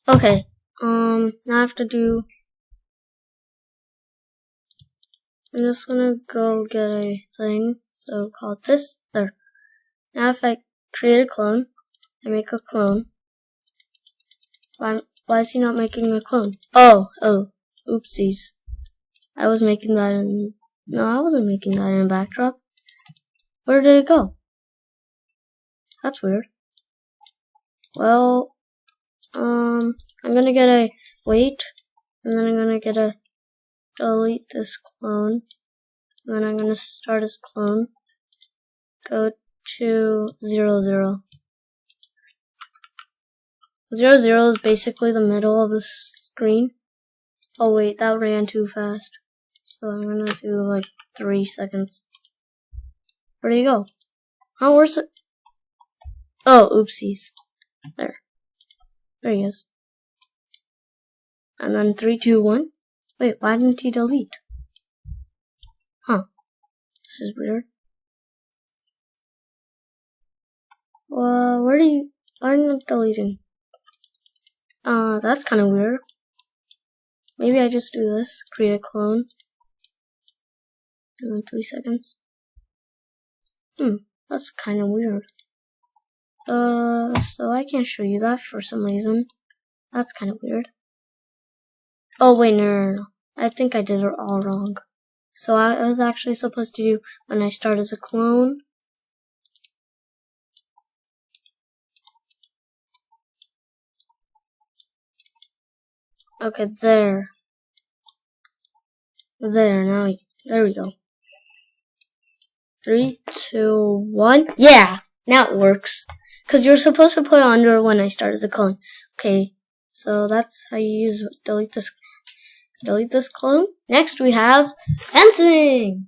Okay, now I have to do, I'm just gonna go get a thing, so call it this, there. Now if I create a clone, I make a clone. Why is he not making a clone? Oh, oopsies. I was making that in, no, I wasn't making that in a backdrop. Where did it go? That's weird. Well, I'm gonna get a wait, and then I'm gonna get a delete this clone, and then I'm gonna start this clone. Go to 0, 0. 0, 0 is basically the middle of the screen. Oh wait, that ran too fast. So I'm gonna do like 3 seconds. Where do you go? Oh, where's it? Oh, oopsies. There. There he is. And then 3, 2, 1. Wait, why didn't he delete? Huh. This is weird. Well, why are you not deleting? That's kind of weird. Maybe I just do this, create a clone, and then 3 seconds. That's kind of weird. So I can't show you that for some reason. That's kind of weird. Oh wait, no. I think I did it all wrong. So I was actually supposed to do when I start as a clone. Okay, there. There we go. 3, 2, 1. Yeah, now it works. Because you're supposed to put it under when I start as a clone. Okay, so that's how you delete this clone. Next we have sensing.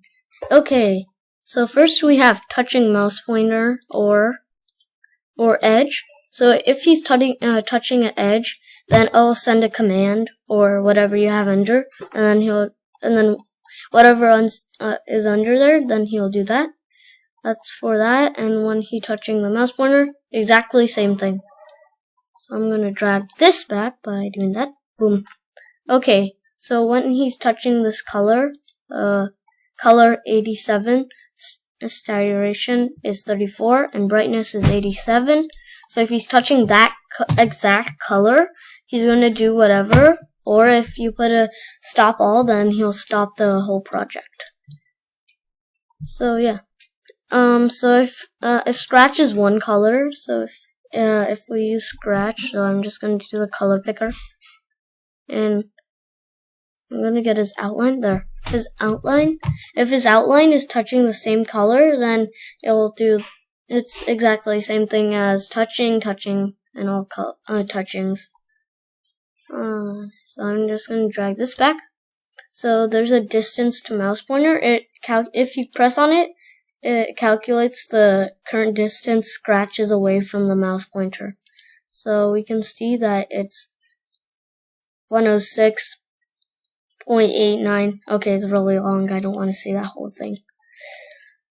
Okay, so first we have touching mouse pointer or edge. So if he's touching an edge, then I'll send a command or whatever you have under, and then whatever is under there, then he'll do that. That's for that. And when he's touching the mouse pointer, exactly same thing. So I'm gonna drag this back by doing that. Boom. Okay, so when he's touching this color 87, saturation is 34, and brightness is 87. So if he's touching that exact color, he's gonna do whatever. Or if you put a stop all, then he'll stop the whole project. So yeah. So if Scratch is one color, so if we use Scratch, so I'm just going to do the color picker, and I'm going to get his outline there. His outline, if his outline is touching the same color, then it's exactly the same thing as touching, and all touchings. So I'm just going to drag this back. So there's a distance to mouse pointer. If you press on it, it calculates the current distance Scratch is away from the mouse pointer. So we can see that it's 106.89. Okay, it's really long. I don't want to see that whole thing.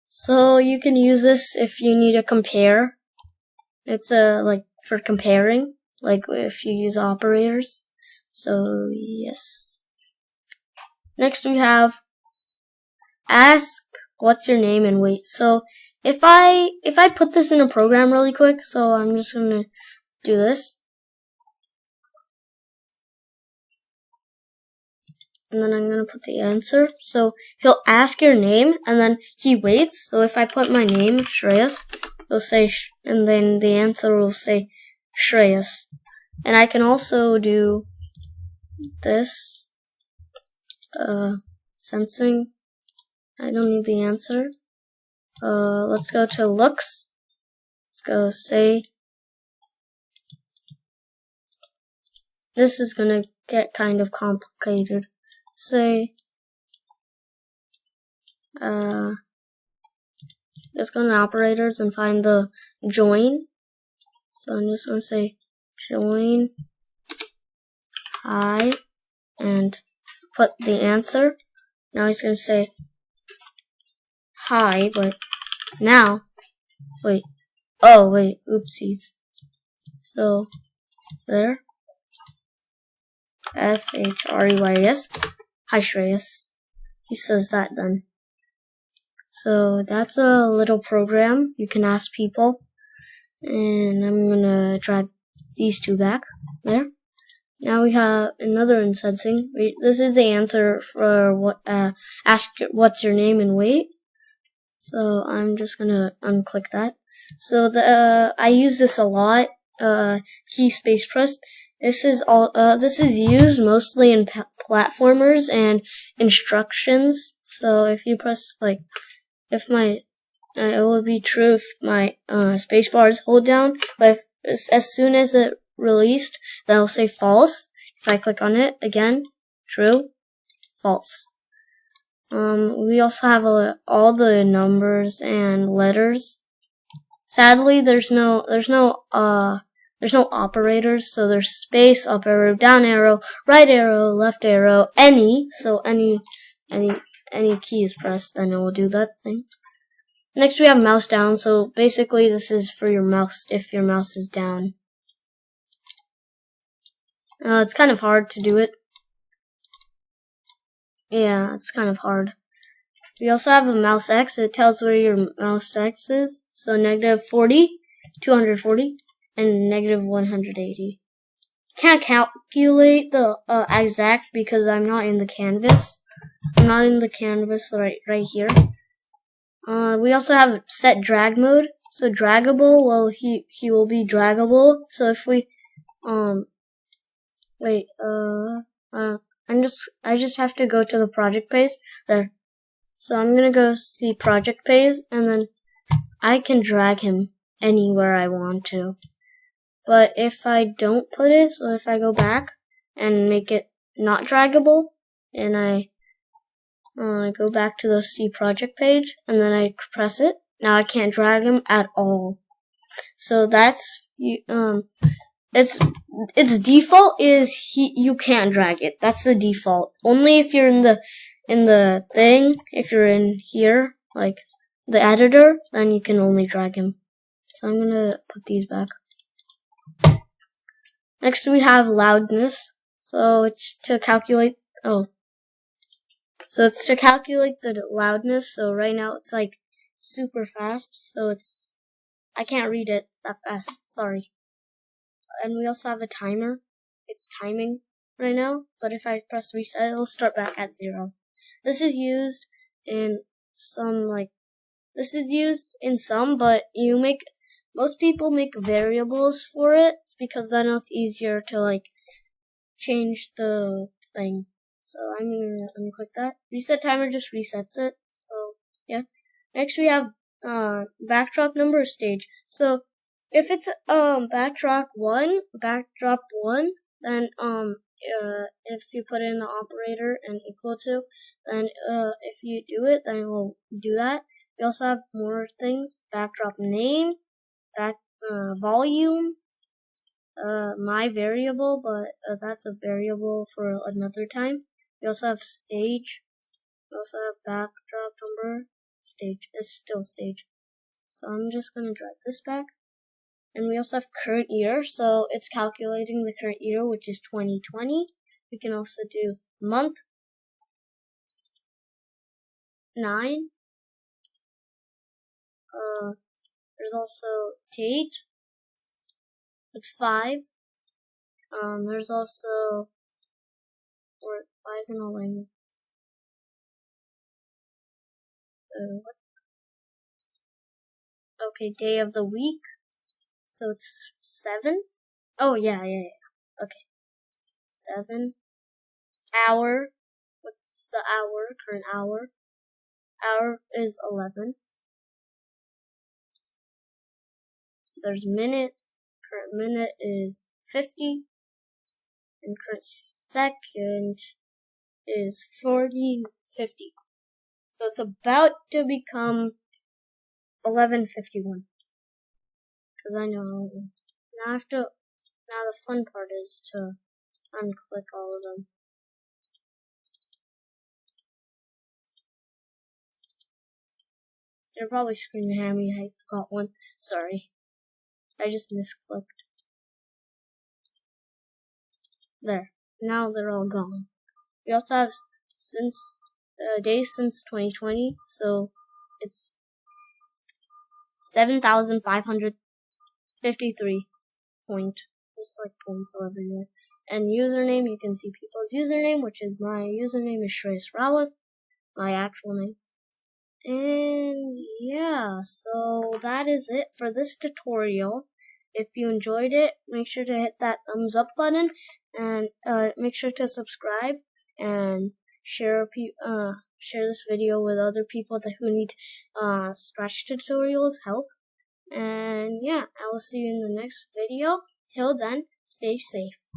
So you can use this if you need to compare. It's like for comparing, like if you use operators. So yes. Next we have ask what's your name and wait. So if I put this in a program really quick, so I'm just gonna do this. And then I'm gonna put the answer. So he'll ask your name and then he waits. So if I put my name, Shreyas, it'll say, and then the answer will say Shreyas. And I can also do this, sensing. I don't need the answer. Let's go to looks. Let's go say. This is gonna get kind of complicated. Say, just go to operators and find the join. So I'm just gonna say join hi and put the answer. Now he's gonna say hi, but now, oopsies. So, there. Shreys. Hi, Shreyas. He says that then. So that's a little program. You can ask people. And I'm gonna drag these two back. There. Now we have another incensing. This is the answer for what, ask what's your name and wait. So I'm just gonna unclick that. So I use this a lot. Key space press. This is used mostly in platformers and instructions. So if you press it would be true if my space bar is hold down, but as soon as it released, that will say false. If I click on it again, true, false. We also have all the numbers and letters. Sadly, there's no operators, so there's space, up arrow, down arrow, right arrow, left arrow, any. So any key is pressed, then it will do that thing. Next we have mouse down, so basically this is for your mouse if your mouse is down. It's kind of hard to do it. Yeah, it's kind of hard. We also have a mouse X. It tells where your mouse X is. So -40, 240, and -180. Can't calculate the exact because I'm not in the canvas. I'm not in the canvas right here. We also have set drag mode. So draggable, well, he will be draggable. So if we, I just have to go to the project page there. So I'm gonna go see project page, and then I can drag him anywhere I want to. But if I don't put it, so if I go back and make it not draggable, and I go back to the C project page, and then I press it, now I can't drag him at all. So that's its default is you can't drag it. That's the default. Only if you're in the thing, if you're in here, like the editor, then you can only drag him. So I'm gonna put these back. Next we have loudness. So it's to calculate the loudness. So right now it's like super fast, so I can't read it that fast, sorry. And we also have a timer. It's timing right now, but if I press reset, it'll start back at 0. This is used in some, but most people make variables for it because then it's easier to change the thing. So I'm gonna unclick that. Reset timer just resets it. So yeah. Next we have backdrop number stage. So if it's backdrop one, then if you put in the operator and equal to, then if you do it, then it will do that. We also have more things: backdrop name, volume, my variable, but that's a variable for another time. We also have stage. We also have backdrop number, stage. It's still stage. So I'm just gonna drag this back. And we also have current year, so it's calculating the current year, which is 2020. We can also do month, 9. There's also date with 5. There's also, why isn't it allowing? What? Okay, day of the week. So it's 7. Oh yeah. Okay, 7. Hour. What's the hour? Current hour. Hour is 11. There's minute. Current minute is 50. And current second is 40, 50. So it's about to become 11:51. Because I know now the fun part is to unclick all of them. They're probably screaming at me, I forgot one. Sorry. I just misclicked. There. now they're all gone. We also have days since 2020, so it's 7,553 point. Just like points all everywhere. And username, you can see people's username, which is my username is Shreyas Rawat, my actual name. And yeah, so that is it for this tutorial. If you enjoyed it, make sure to hit that thumbs up button, and make sure to subscribe and share this video with other people who need Scratch tutorials help. And yeah, I will see you in the next video. Till then, stay safe.